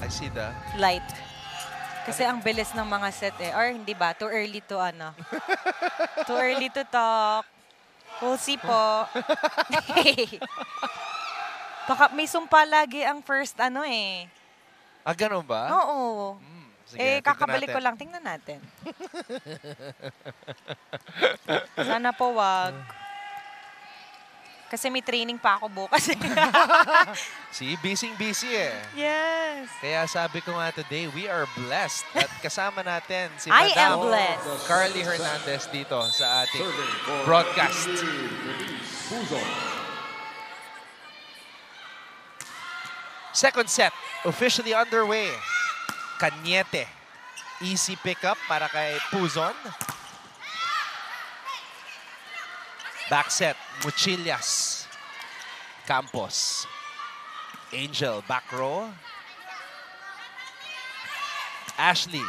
I see the... Light. Kasi ang bilis ng mga set eh. Or hindi ba? Too early to ano. Too early to talk. We'll see po. Baka may sumpa lagi ang first ano eh. Ah, ganun ba? Oo. Sige, Eh, tignan kakabalik natin. ko lang. Tingnan natin. Sana po wag. Kasi may training pa ako bukas. See, busy eh. Yes. Kaya sabi ko nga today, we are blessed at kasama natin si I am Madam blessed. Carly Hernandez dito sa ating broadcast. Second set, officially underway. Cañete. Easy pickup para kay Puzon. Back set, Muchillas. Campos. Angel, back row. Ashley.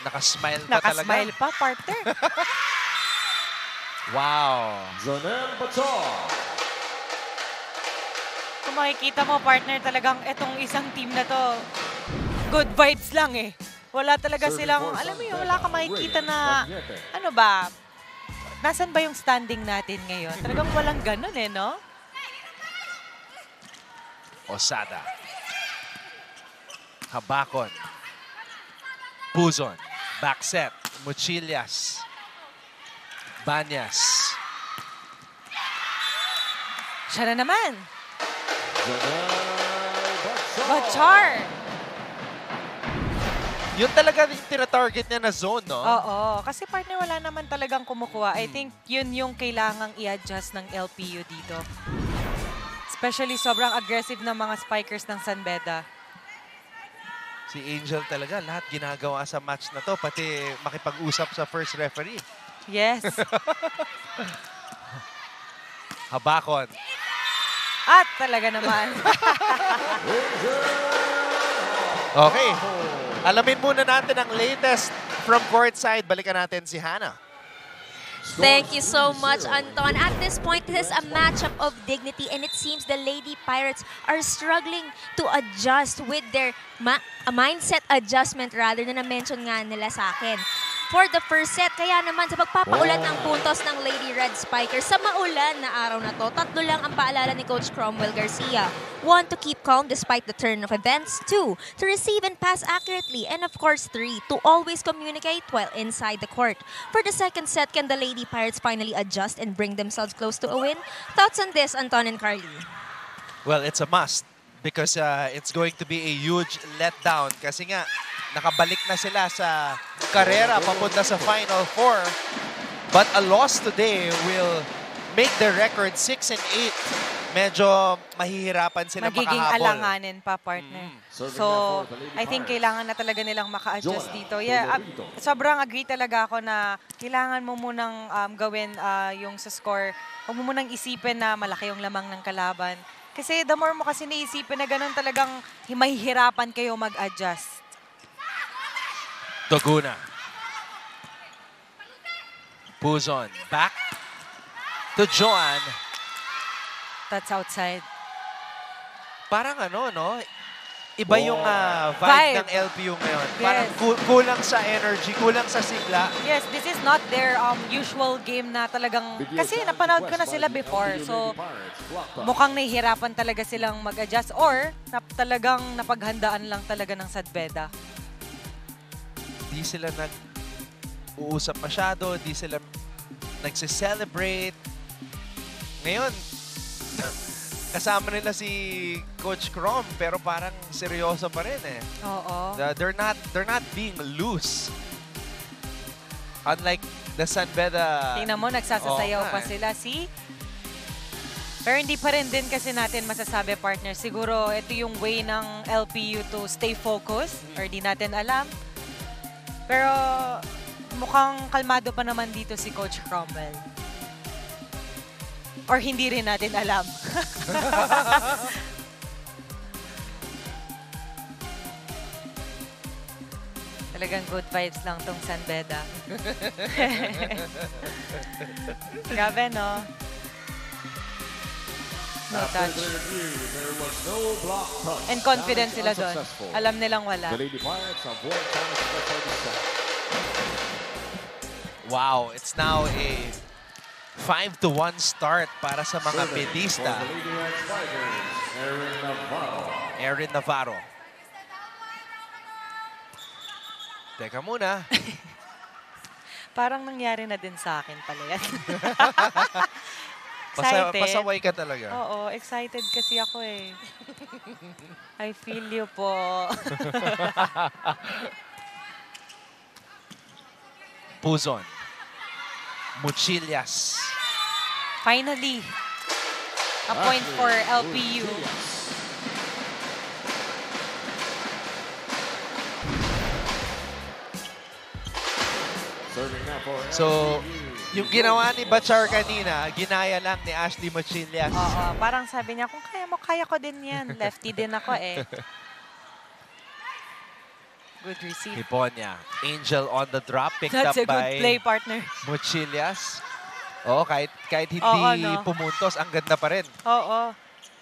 Nakasmile pa talaga. Nakasmile pa, partner. Wow. Zonel Bator. Kung makikita mo, partner, talagang itong isang team na to, good vibes lang eh. Wala talaga silang, alam mo yun, wala ka makikita na, ano ba, nasan ba yung standing natin ngayon? Talagang walang ganun eh, no? Osada. Habakon. Puzon. Back set. Muchillas. Banyas. Siya na naman. Zonel Bator. Bachar. Yun talaga yung tina-target niya na zone, no? Oo, kasi partner wala naman talagang kumukuha. I think yun yung kailangang i-adjust ng LPU dito. Especially sobrang aggressive ng mga spikers ng San Beda. Si Angel talaga, lahat ginagawa sa match na to, pati makipag-usap sa first referee. Yes. Habakon. At talaga naman. Okay. Alamin muna natin ang latest from courtside. Balikan natin si Hannah. Thank you so much, Anton. At this point, this is a matchup of dignity, and it seems the Lady Pirates are struggling to adjust with their mindset adjustment rather na na-mention nga nila sa akin. For the first set, kaya naman sa pagpapaulan ng puntos ng Lady Red Spikers sa maulan na araw na to, tatlo lang ang paalala ni Coach Cromwell Garcia. 1, to keep calm despite the turn of events. 2, to receive and pass accurately. And of course, 3, to always communicate while inside the court. For the second set, can the Lady Pirates finally adjust and bring themselves close to a win? Thoughts on this, Anton and Carly? Well, it's a must because it's going to be a huge letdown kasi nga nakabalik na sila sa karera papunta sa Final Four. But a loss today will make their record 6 and 8. Medyo mahihirapan sila Magiging makahabol. alanganin pa, partner. So, I think kailangan na talaga nilang maka-adjust dito. Yeah, sobrang agree talaga ako na kailangan mo munang gawin yung sa score. Huwag mo munang isipin na malaki yung lamang ng kalaban. Kasi the more mo kasi naisipin na ganun talagang mahihirapan kayo mag-adjust. Doguna. Puzon. Back to Joan. That's outside. Parang ano, no? Iba yung vibe Vibe. ng LPU ngayon. Yes. Parang kulang sa energy, kulang sa sigla. Yes, this is not their usual game na talagang... Kasi napanood ko na sila before. So, mukhang nahihirapan talaga silang mag-adjust or talagang napaghandaan lang talaga ng Sadbeda. Di sila nag-uusap masyado, di sila nagse-celebrate. Ngayon, kasama nila si Coach Crom, pero parang seryoso pa rin eh. Oo. They're not being loose. Unlike the San Beda. Tingnan mo, nagsasasayaw Oo pa nga eh. sila. Pero hindi pa rin din kasi natin masasabi, partner. Siguro ito yung way ng LPU to stay focused or di natin alam. Pero mukhang kalmado pa naman dito si Coach Cromwell. Or hindi rin natin alam. Talagang good vibes lang tong San Beda. Grabe, no? No touch. There was no block touch. And confident sila doon. Unsuccessful. Alam nilang wala. The Lady Pirates avoid challenge special distance. Wow, it's now a 5-1 start para sa mga Serving medista. for the Lady Red Tigers, Erin Navarro. Erin Navarro. Teka muna. Parang nangyari na din sa akin pala yan. Excited. Pasaway ka talaga. Oo, excited kasi ako eh. I feel you po. Puzon. Muchillas. Finally, a point for LPU. Serving now for So, LPU. yung ginawa ni Bachar kanina, ginaya lang ni Ashley Muchillas. Oo, parang sabi niya, kung kaya mo, kaya ko din yan. Lefty din ako eh. Good receive. Hiponya. Angel on the drop, picked That's up a good by play, partner. Muchillas. Oh, kahit hindi Oo, no? pumuntos, ang ganda pa rin. Oo.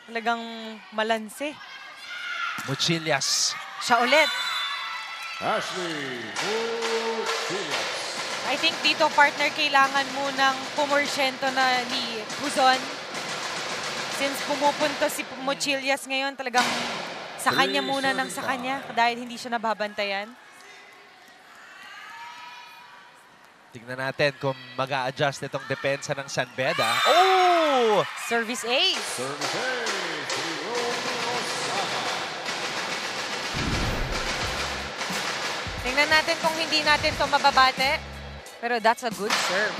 Talagang malanse. Muchillas. Siya ulit. Ashley Muchillas. I think dito, partner, kailangan mo ng pumorsyento na ni Puzon. Since pumupunto si Muchillas ngayon, talagang sa kanya muna ng sa kanya dahil hindi siya nababantayan. Tingnan natin kung mag-a-adjust itong depensa ng San Beda. Oh! Service ace. Service ace to Romeo Sama. Tingnan natin kung hindi natin ito mababate. Pero that's a good serve.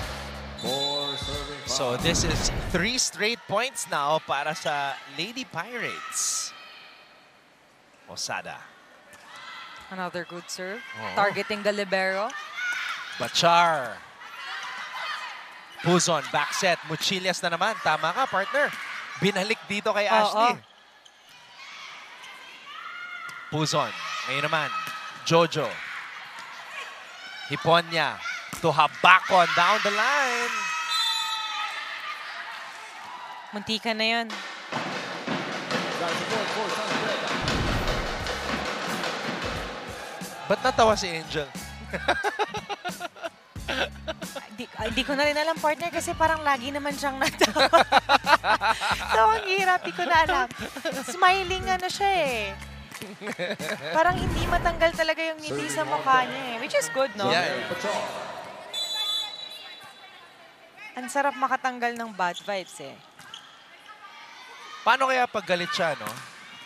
For serving five. So this is 3 straight points now para sa Lady Pirates. Osada. Another good serve. Oo. Targeting the libero. Bachar. Puzon, back set. Muchillas na naman. Tama ka, partner. Binalik dito kay Ashley. Puzon. Ngayon naman, Jojo. Hiponya to Habakon down the line. Muntika na yun. That's the point for San Beda. Ba't natawa si Angel? Di ko na rin alam, partner, kasi parang lagi naman siyang natawa. So, ang hirap. Di ko na alam. Smiling ano siya eh. Parang hindi matanggal talaga yung ngiti sa mukha niya eh. Which is good, no? Yeah. Ang sarap makatanggal ng bad vibes eh. Paano kaya pag galit siya, no?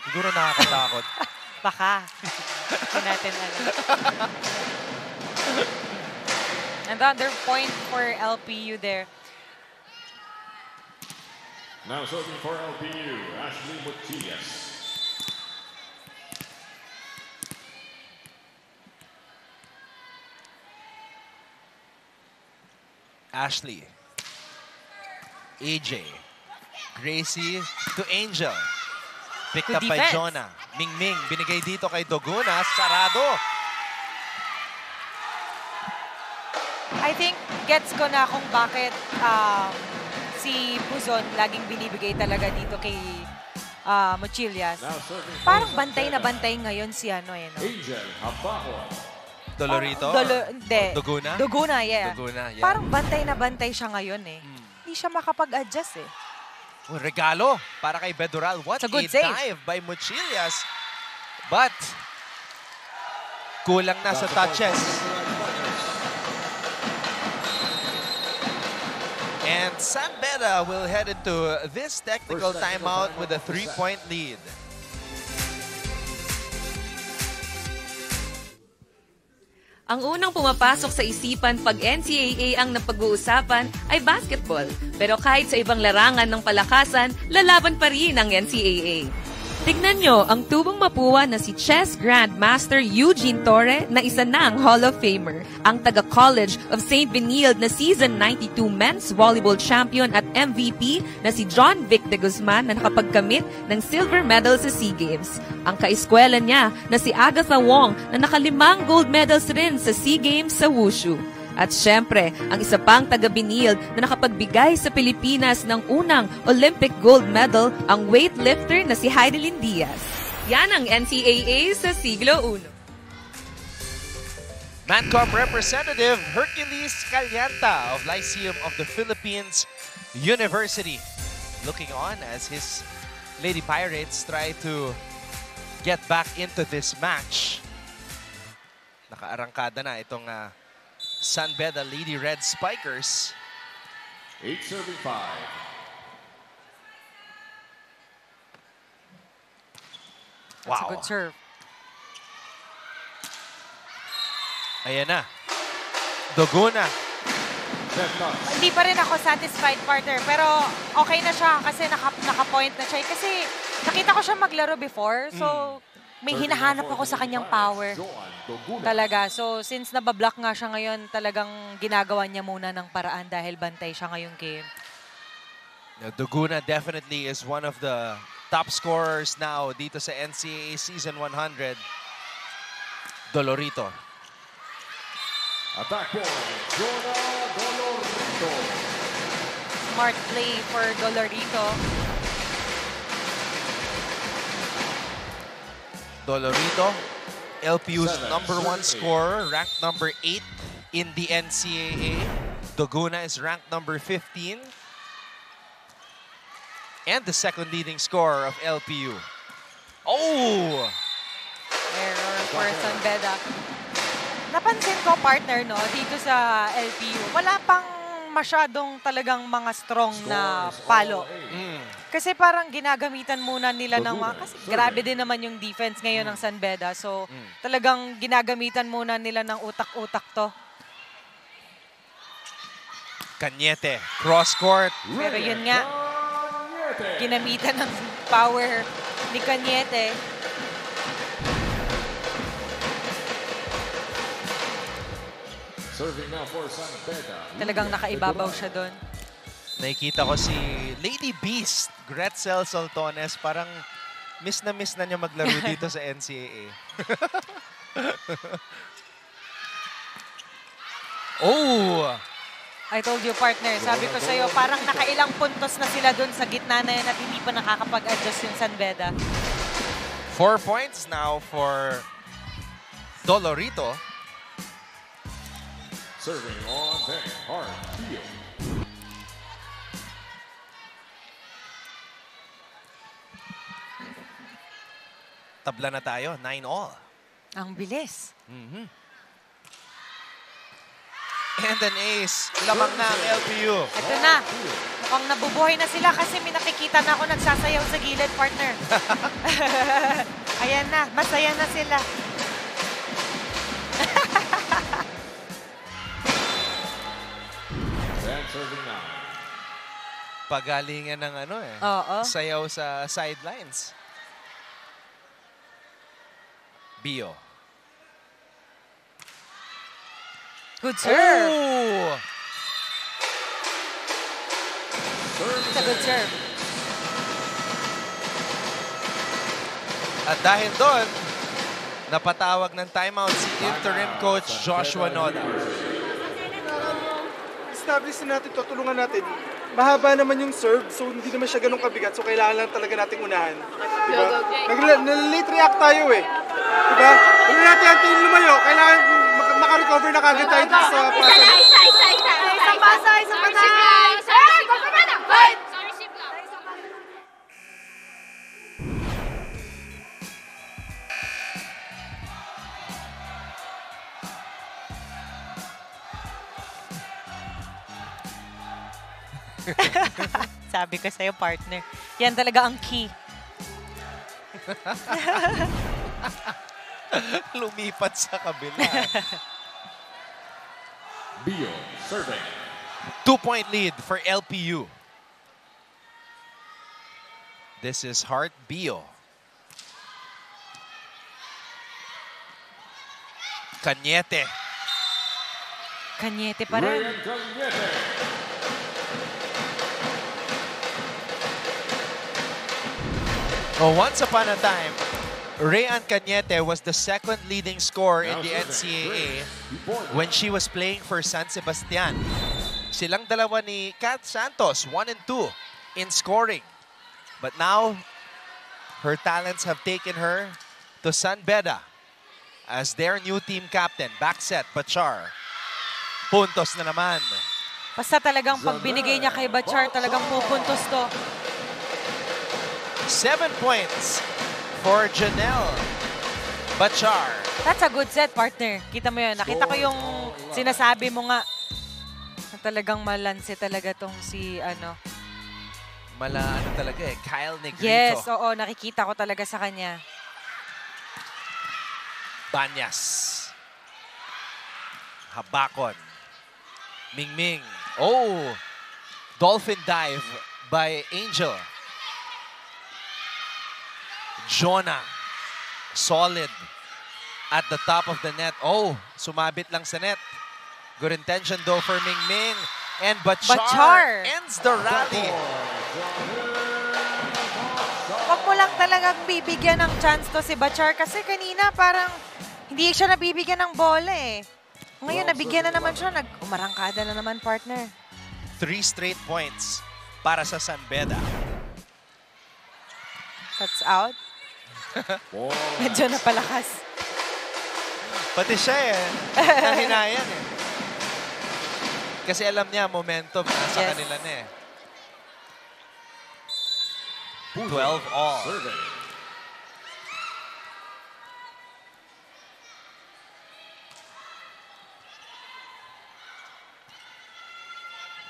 Siguro nakakatakot. Baka. Hindi natin alam. Another point for LPU there. Now serving for LPU, Ashley Muchillas. Ashley. AJ. Gracie to Angel. Picked Good up by defense. Jonah. Mingming, binigay dito kay Doguna. Sarado. I think gets ko na kung bakit si Puzon laging binibigay talaga dito kay Muchillas. Now serving for Parang San bantay na Beda. bantay ngayon si ano eh. No? Angel Habako. Dolorito? Hindi. Doguna? Doguna, yeah. Doguna, yeah. Parang bantay na bantay siya ngayon eh. Hindi siya makapag-adjust eh. Oh, regalo para kay Bedoral. What It's a a good save. dive by Muchillas. But, kulang na sa touches. And San Beda will head into this technical timeout with a 3-point lead. Ang unang pumapasok sa isipan pag NCAA ang napag-uusapan ay basketball. Pero kahit sa ibang larangan ng palakasan, lalaban pa rin ang NCAA. Tignan nyo ang tubong mapuwa na si chess grandmaster Eugene Torre na isa ng Hall of Famer. Ang taga-College of St. Benilde na season 92 men's volleyball champion at MVP na si John Vic de Guzman na nakapagkamit ng silver medal sa SEA Games. Ang kaeskwela niya na si Agatha Wong na nakalimang gold medals rin sa SEA Games sa Wushu. At syempre, ang isa pang taga-Binild na nakapagbigay sa Pilipinas ng unang Olympic gold medal, ang weightlifter na si Heidelin Diaz. Yan ang NCAA sa siglo I. Mancom representative Hercules Calianta of Lyceum of the Philippines University looking on as his Lady Pirates try to get back into this match. Nakaarangkada na itong San Beda Lady Red Spikers. 8-serving 5. That's a good serve. Ayan na. Doguna. Hindi pa rin ako satisfied, partner. Pero okay na siya kasi naka-point na siya. Kasi nakita ko siya maglaro before. So, may hinahanap ako sa kanyang power. Talaga. So, since nabablock nga siya ngayon, talagang ginagawa niya muna ng paraan dahil bantay siya ngayong game. Doguna definitely is one of the top scorers now dito sa NCAA Season 100. Dolorito. Attack point, Jonah Dolorito. Smart play for Dolorito. Dolorito, LPU's #1 scorer, ranked #8 in the NCAA. Doguna is ranked #15. And the second leading scorer of LPU. Oh! Error for San Beda. Napansin ko, partner, no, dito sa LPU, wala pang masyadong talagang mga strong na palo. Kasi parang ginagamitan muna nila ng mga, kasi grabe din naman yung defense ngayon ng San Beda. So, talagang ginagamitan muna nila ng utak-utak to. Cañete, cross court. Pero yun nga, ginamitan ng power ni Cañete. Serving now for San Beda. Talagang nakaibabaw siya doon. Nakikita ko si Lady Beast, Gretzel Saltones. Parang miss na niya maglaro dito sa NCAA. Oh! I told you, partner. Sabi ko sa'yo, parang nakailang puntos na sila doon sa gitna na yan at hindi pa nakakapag-adjust yung San Beda. 4 points now for Dolorito. Serving on deck, hard field. Tabla na tayo, 9-all. Ang bilis. And an ace. Lamang na ang LPU. Ito na. Mukhang nabubuhay na sila kasi may nakikita na ako nagsasayaw sa gilid, partner. Ayan na. Masaya na sila. Serving now. Pagalingan ng sayaw sa sidelines. Bio. Good serve. Oh! It's a good serve. At dahil doon, napatawag ng timeout si interim coach Joshua Noda. Establish na natin to, tulungan natin. Mahaba naman yung serve, so hindi naman siya ganun kabigat. So kailangan lang talaga nating unahan. Diba? Nag-late react tayo eh. Diba? Huwag natin antayin lumayo. Kailangan maka-recover na kagad tayo dito sa pasan. Isang basa, isang basa! Sabi ko sa'yo, partner. Yan talaga ang key. Lumipat sa kabila. Bio serving. 2-point lead for LPU. This is Hart Bio. Cañete. Cañete pa rin. Oh, once upon a time, Rayan Cañete was the second leading scorer in the NCAA when she was playing for San Sebastian. Silang dalawa ni Kat Santos, 1 and 2 in scoring. But now, her talents have taken her to San Beda as their new team captain. Back set, Bachar. Puntos na naman. Basta talagang pag binigay niya kay Bachar, talagang pupuntos to. 7 points for Janelle Bachar. That's a good set, partner. Kita mo yun. Nakita ko yung sinasabi mo nga na talagang malanse talaga tong si ano. Ano talaga eh, Kyle Negrito. Yes, oo. Nakikita ko talaga sa kanya. Banyas. Habakon. Mingming. Oh! Dolphin dive by Angel. Jonah. Solid. At the top of the net. Oh, sumabit lang sa net. Good intention though for Mingming. And Bachar ends the rally. Huwag mo lang talagang bibigyan ng chance to si Bachar kasi kanina parang hindi siya nabibigyan ng bola eh. Ngayon, nabigyan na naman siya. Umarangkada na naman, partner. 3 straight points para sa San Beda. That's out. Medyo napalakas. Pati siya eh. Nahinayan eh. Kasi alam niya, momentum nasa kanila na eh. 12 all.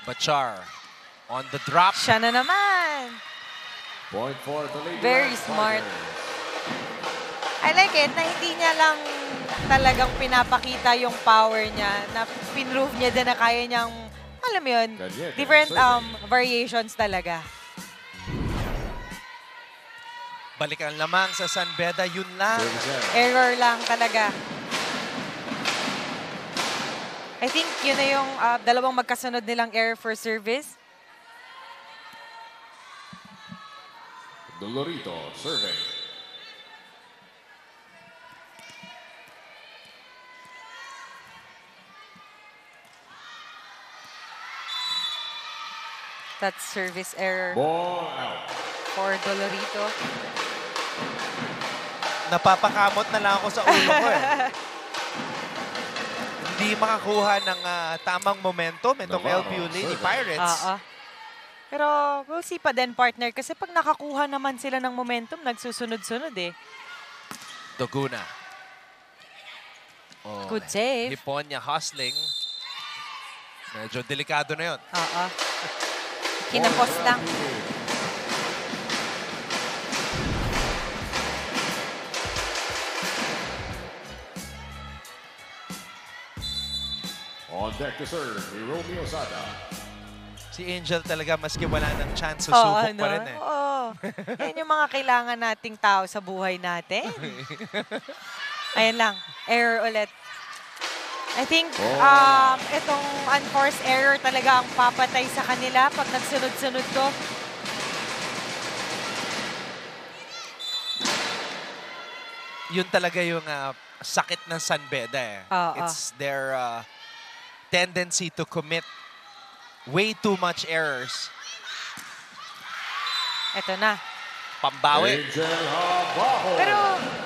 Bachar on the drop. Siya na naman. Point for the Lady Very Red smart. Spikers. I like it na hindi niya lang talagang pinapakita yung power niya, na pinrove niya din na kaya niyang, alam mo yun, different variations talaga. Balikan lamang sa San Beda, yun lang. Error lang talaga. I think yun na yung dalawang magkasunod nilang error for service. Dolorito serving. That's service error Ball out. for Dolorito. Napapakamot na lang ako sa ulo ko eh. Hindi makakuha ng tamang momentum itong LPU Lady Pirates. Pero we'll see pa din, partner. Kasi pag nakakuha naman sila ng momentum, nagsusunod-sunod eh. Doguna. Oh, Good save. Hiponya hustling. Medyo delikado na yun. Kinapos lang. On deck to serve, Hiromi Osada. Si Angel talaga, maski wala ng chance, susubok pa rin eh. Yan yung mga kailangan nating tao sa buhay natin. Ayan lang. Error ulit. I think itong unforced error talaga ang papatay sa kanila pag nagsunod-sunod to. Yun talaga yung sakit ng San Beda eh. It's their tendency to commit way too much errors. Ito na. Pambawi. Pero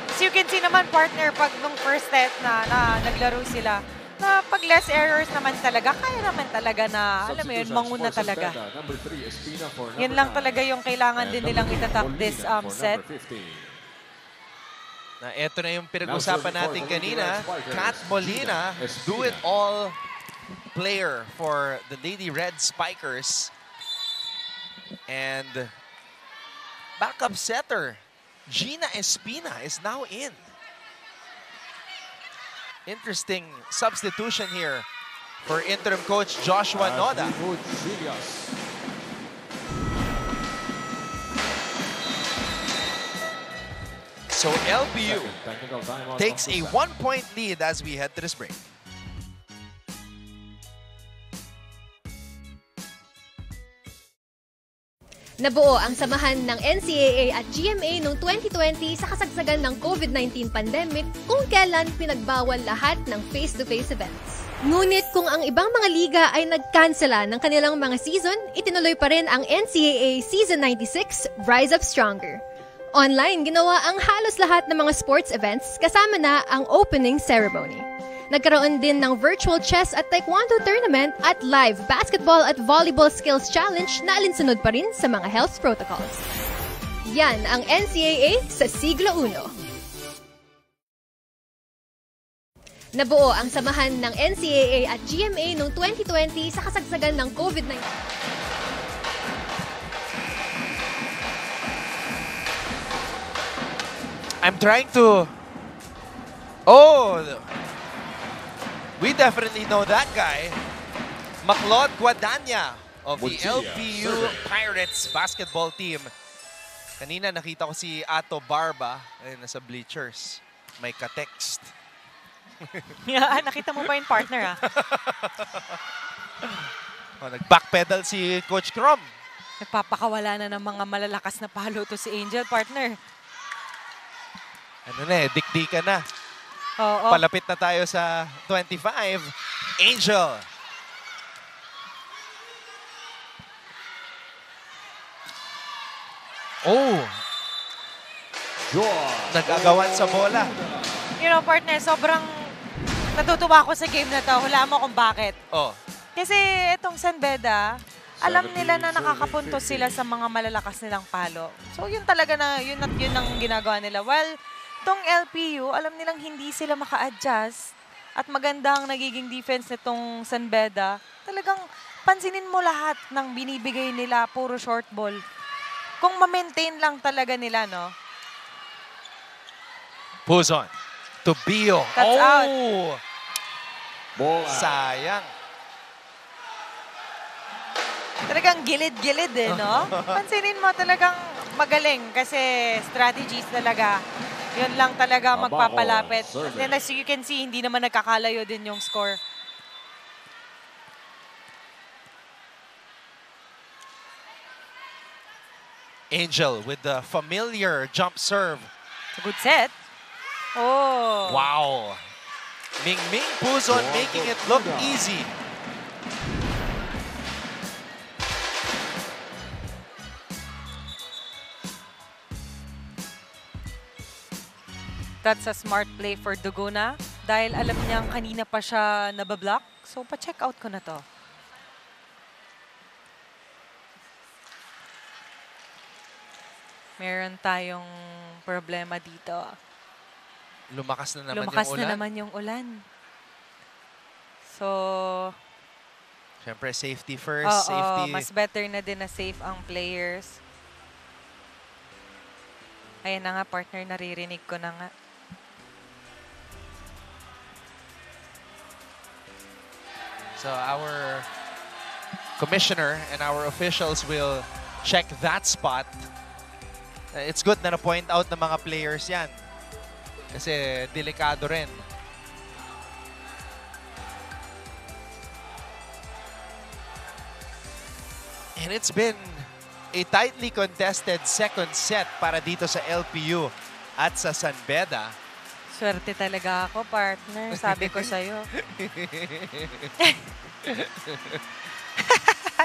as you can see naman, partner, pag nung first set na naglaro sila, na pag less errors naman talaga, kaya naman talaga na, alam mo yun, manguna talaga. Yan lang talaga yung kailangan din nilang itatak this set. Na ito na yung pinag-usapan natin kanina. Kat Molina, do-it-all player for the Lady Red Spikers. And backup setter, Gina Espina, is now in. Interesting substitution here for interim coach Joshua Noda. So LPU takes a 1-point lead as we head to this break. Nabuo ang samahan ng NCAA at GMA noong 2020 sa kasagsagan ng COVID-19 pandemic kung kailan pinagbawal lahat ng face-to-face events. Ngunit kung ang ibang mga liga ay nagkansela ng kanilang mga season, itinuloy pa rin ang NCAA Season 96 Rise Up Stronger. Online, ginawa ang halos lahat ng mga sports events kasama na ang opening ceremony. Nagkaroon din ng virtual chess at taekwondo tournament at live basketball at volleyball skills challenge na alinsunod pa rin sa mga health protocols. Yan ang NCAA sa siglo I. Nabuo ang samahan ng NCAA at GMA noong 2020 sa kasagsagan ng COVID-19. I'm trying to... Oh! We definitely know that guy. Maclod Guadagna of the LPU Pirates basketball team. Kanina nakita ko si Ato Barba. Ayun, nasa bleachers. May ka-text. Nakita mo ba yung partner, Oh, nag-backpedal si Coach Crom. Nagpapakawala na ng mga malalakas na palo to si Angel, partner. Ano na dikdikan na. Oo. Palapit na tayo sa 25. Angel. Oh. Nag-agawan sa bola. You know, partner, sobrang natutuwa ako sa game na to. Hulaan mo kung bakit. Oh. Kasi itong San Beda, alam nila na nakakapuntos sila sa mga malalakas nilang palo. So yun talaga na, yun ang ginagawa nila. Well, itong LPU, alam nilang hindi sila maka-adjust at magandang nagiging defense nitong San Beda. Talagang pansinin mo lahat ng binibigay nila, puro short ball. Kung ma-maintain lang talaga nila, no? Puzon. To Bio. That's out. Sayang. Talagang gilid-gilid no? Pansinin mo talagang magaling kasi strategies talaga. Yun lang talaga magpapalapit. And as you can see, hindi naman nagkakalayo din yung score. Angel with the familiar jump serve. It's a good set. Oh. Wow. Ming Puzon making it look easy. That's a smart play for Duguna dahil alam niyang kanina pa siya nabablock. So, pa-check out ko na to. Meron tayong problema dito. Lumakas na naman Lumakas yung ulan. na naman yung ulan. So, siyempre, safety first. Safety. Mas better na din na safe ang players. Ayan na nga, partner, naririnig ko na nga. So our commissioner and our officials will check that spot. It's good na na-point out ng mga players yan. Kasi delikado rin. And it's been a tightly contested second set para dito sa LPU at sa San Beda. Swerte talaga ako, partner. Sabi ko sa'yo.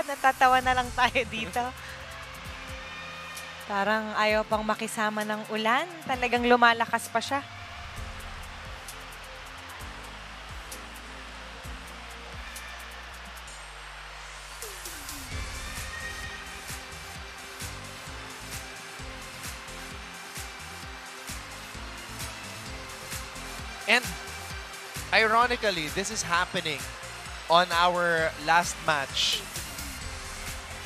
Natatawa na lang tayo dito. Parang ayaw pang makisama ng ulan. Talagang lumalakas pa siya. And ironically, this is happening on our last match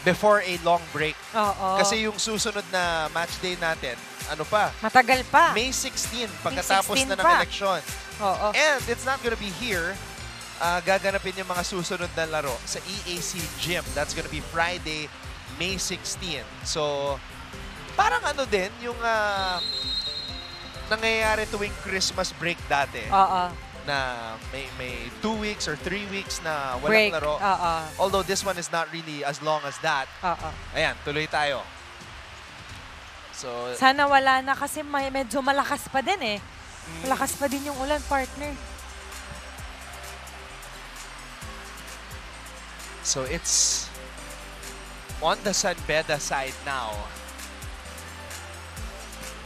before a long break. Oo. Kasi yung susunod na match day natin, ano pa? Matagal pa. May 16, pagkatapos May 16 na ng pa. eleksyon. Oo. And it's not gonna be here. Gaganapin yung mga susunod na laro sa EAC Gym. That's gonna be Friday, May 16. So, parang ano din, yung nangyayari tuwing Christmas break dati. Oo. Na may 2 weeks or 3 weeks na walang Break. laro. Oo. Although this one is not really as long as that. Oo. Ayan, tuloy tayo. So, Sana wala na kasi medyo malakas pa din eh. Malakas pa din yung ulan, partner. so it's on the San Beda side now,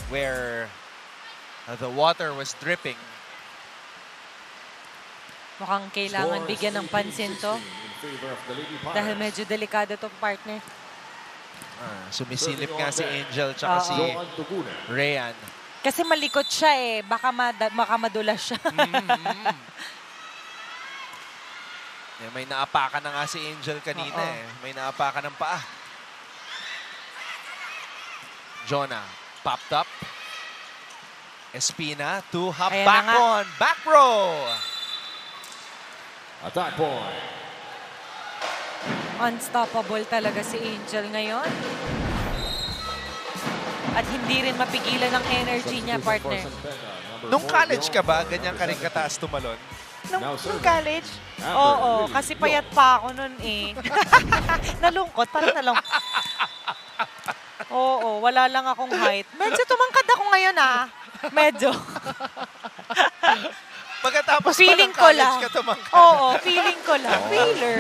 where the water was dripping. Mukhang kailangan bigyan ng pansin to. Dahil medyo delikado to, partner. Sumisilip nga si Angel tsaka si Rayan. Kasi malikot siya eh. Baka madulas siya. May naapakan na nga si Angel kanina eh. May naapakan ng paa. Jonah popped up. Espina to hop Ayan back na nga. on. Back row. Attack point. Unstoppable talaga si Angel ngayon. At hindi rin mapigilan ng energy niya, partner. Nung college ka ba, ganyan ka rin kataas tumalon? Nung college? Oo, kasi payat pa ako nun eh. Nalungkot, parang nalungkot. Oo, wala lang akong height. Medyo tumangkad ako ngayon ah. Medyo. Pagkatapos Feeling pa ng ko college lang. ka tumangkad. Oo, feeling ko lang. Feeler.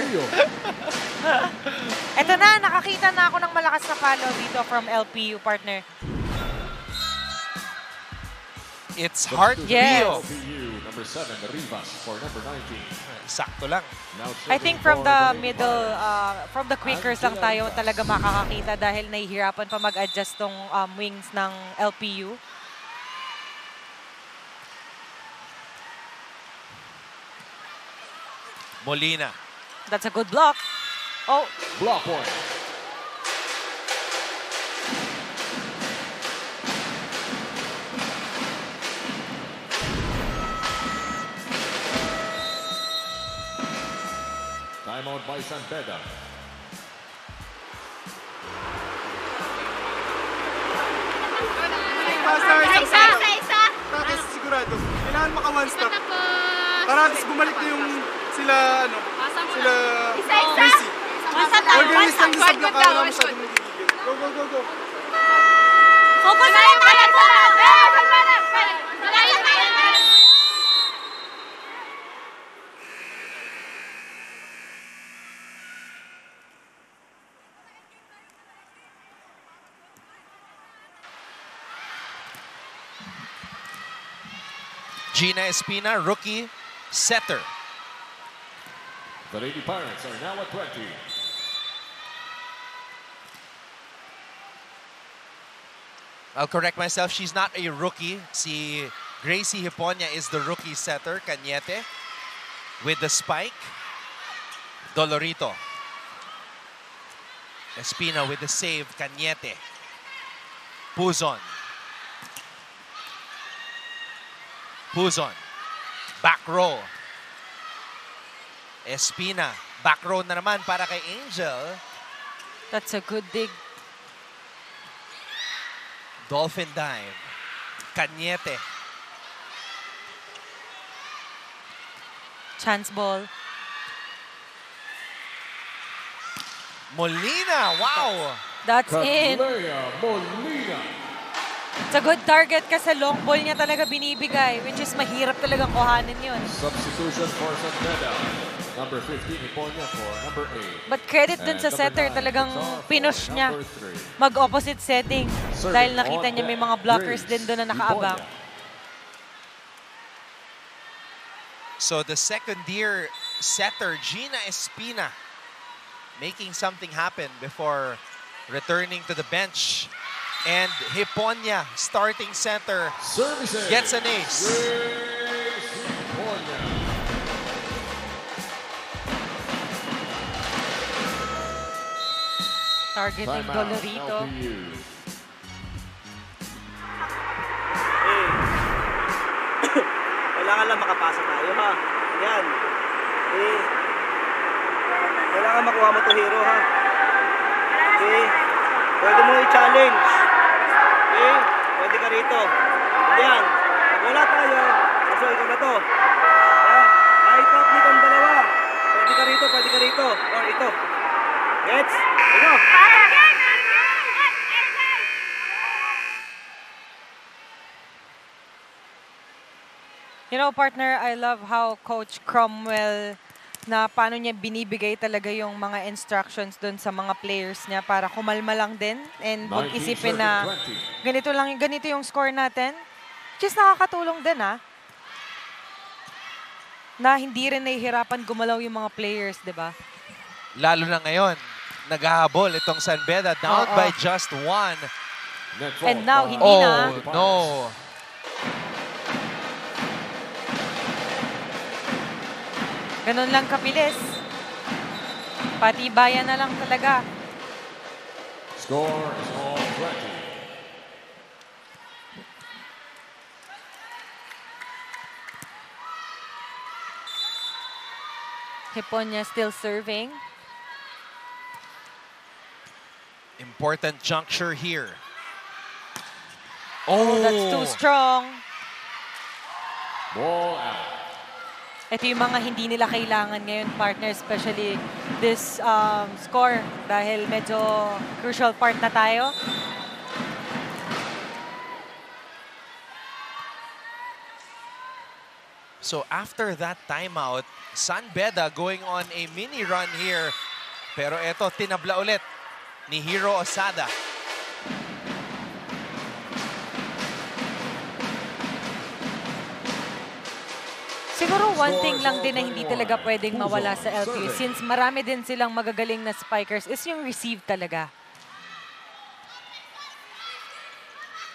Eto na, nakakita na ako ng malakas na follow dito from LPU, partner. It's Heart Yes. Rio. LPU, number 7, Rivas for number 19. Sakto lang. I think from the middle, from the quickers lang tayo talaga makakakita dahil nahihirapan pa mag-adjust tong wings ng LPU. Molina. That's a good block. Oh, Block point. Timeout by San Beda. Isa. Tapos sigurado, kailangan maka one stop. Para at least bumalik na yung sila, Isa. Gracie. Organize lang din sa block, One wala masyadong magigigil. Go. Focus na lang tayo sa Gina Espina, rookie setter. The Lady Pirates are now at 20. I'll correct myself. She's not a rookie. Si Gracie Hiponia is the rookie setter. Cañete with the spike. Dolorito. Espina with the save. Cañete. Puzon. Back row. Espina. Back row na naman para kay Angel. that's a good dig. Dolphin dive. Cañete. Chance ball. Molina. Wow. That's in. Catlea Molina. It's a good target kasi long ball niya talaga binibigay, which is mahirap talagang kuhanin yun. Substitution for San Beda. Number 15, Hiponia for number 8. But credit dun sa setter, talagang pinush niya mag-opposite setting dahil nakita niya may mga blockers din doon na nakaabang. So the second-year setter, Gina Espina, making something happen before returning to the bench. And Hiponia, starting center, Services. gets an ace. Hiponia. Targeting Timeout, Dolorito. LPU. Kailangan lang makapasa tayo, ha? Yan. Kailangan makuha mo to, hero, ha? Pwede mo i-challenge. Pwede ka rito. Yan. Pag wala tayo, so ikaw na to. I-top nitong dalawa. Pwede ka rito. Or ito. Gets? Ito. You know, partner, I love how Coach Cromwell na paano niya binibigay talaga yung mga instructions doon sa mga players niya para kumalma lang din and huwag isipin na ganito yung score natin. Just nakakatulong din na hindi rin nahihirapan gumalaw yung mga players, di ba? Lalo na ngayon, naghahabol itong San Beda down by just 1. And now, hindi na. No. Ganun lang kabilis. Patibayan na lang talaga. Score is all 20. Hiponya still serving. Important juncture here. Oh, that's too strong. Ball out. Ito yung mga hindi nila kailangan ngayon, partner, especially this score dahil medyo crucial part na tayo. So after that timeout, San Beda going on a mini run here. Pero eto, tinabla ulit ni Hiro Osada. Siguro one thing lang din na hindi talaga pwedeng mawala sa LPU since marami din silang magagaling na spikers is yung receive talaga.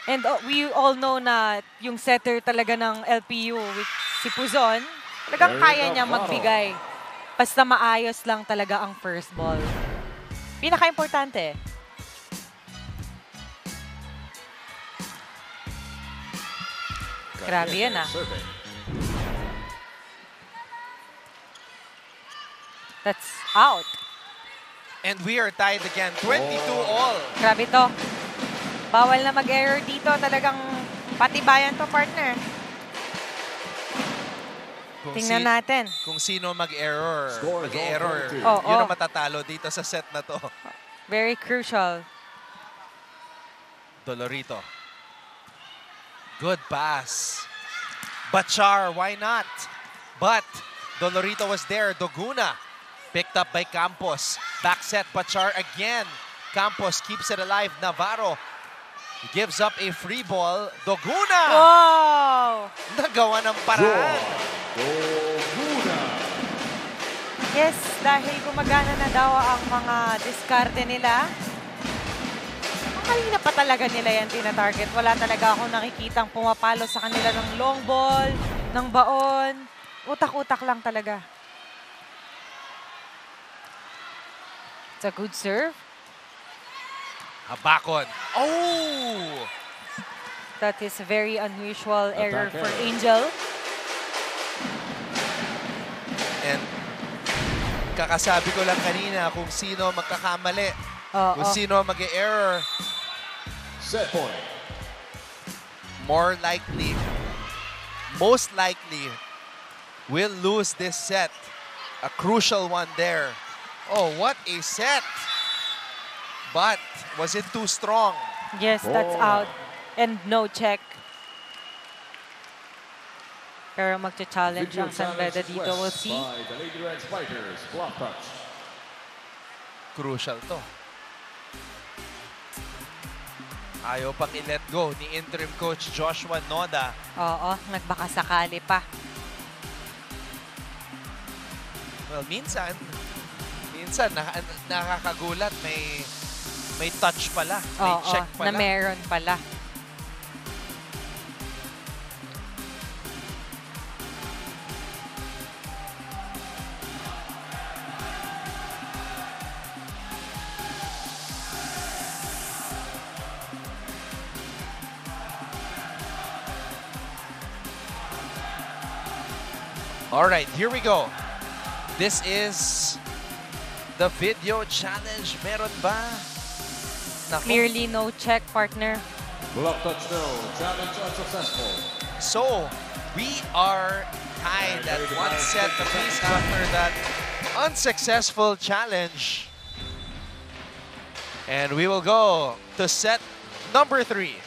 And we all know na yung setter talaga ng LPU, si Puzon, talagang kaya niya magbigay. Basta maayos lang talaga ang first ball. Pinaka-importante. Grabe yan That's out. And we are tied again, 22-all. Grabe to. Bawal na mag-error dito. Talagang patibayan to, partner. Tingnan natin. Kung sino mag-error. Oh, yun ang matatalo dito sa set na to. Very crucial. Dolorito. Good pass. Bachar, why not? But Dolorito was there. Doguna. Picked up by Campos. Back set, Bachar again. Campos keeps it alive. Navarro gives up a free ball. Doguna! Wow! Nagawa ng paraan. Doguna. Yes, dahil gumagana na daw ang mga diskarte nila. Kanina pa talaga nila yan tina-target. Wala talaga akong nakikitang pumapalo sa kanila ng long ball, ng baon. Utak-utak lang talaga. It's a good serve. Habakon. Oh! That is a very unusual error for Angel. And kakasabi ko lang kanina kung sino magkakamali. Kung sino mag-error. Set point. More likely, most likely, will lose this set. A crucial one there. Oh, what a set! But was it too strong? Yes, that's out. And no check. Pero magcha-challenge ang San Beda dito. We'll see. Crucial to. Ayaw pang i-let go ni interim coach Joshua Noda. Oo, nagbakasakali pa. Well, minsan nakakagulat. May touch pala. May check pala. Na meron pala. All right, here we go. This is the video challenge. Meron ba? Naku. Clearly no check, partner. Block touch no. Challenge unsuccessful. So, we are tied at one set apiece after that unsuccessful challenge. And we will go to set number 3.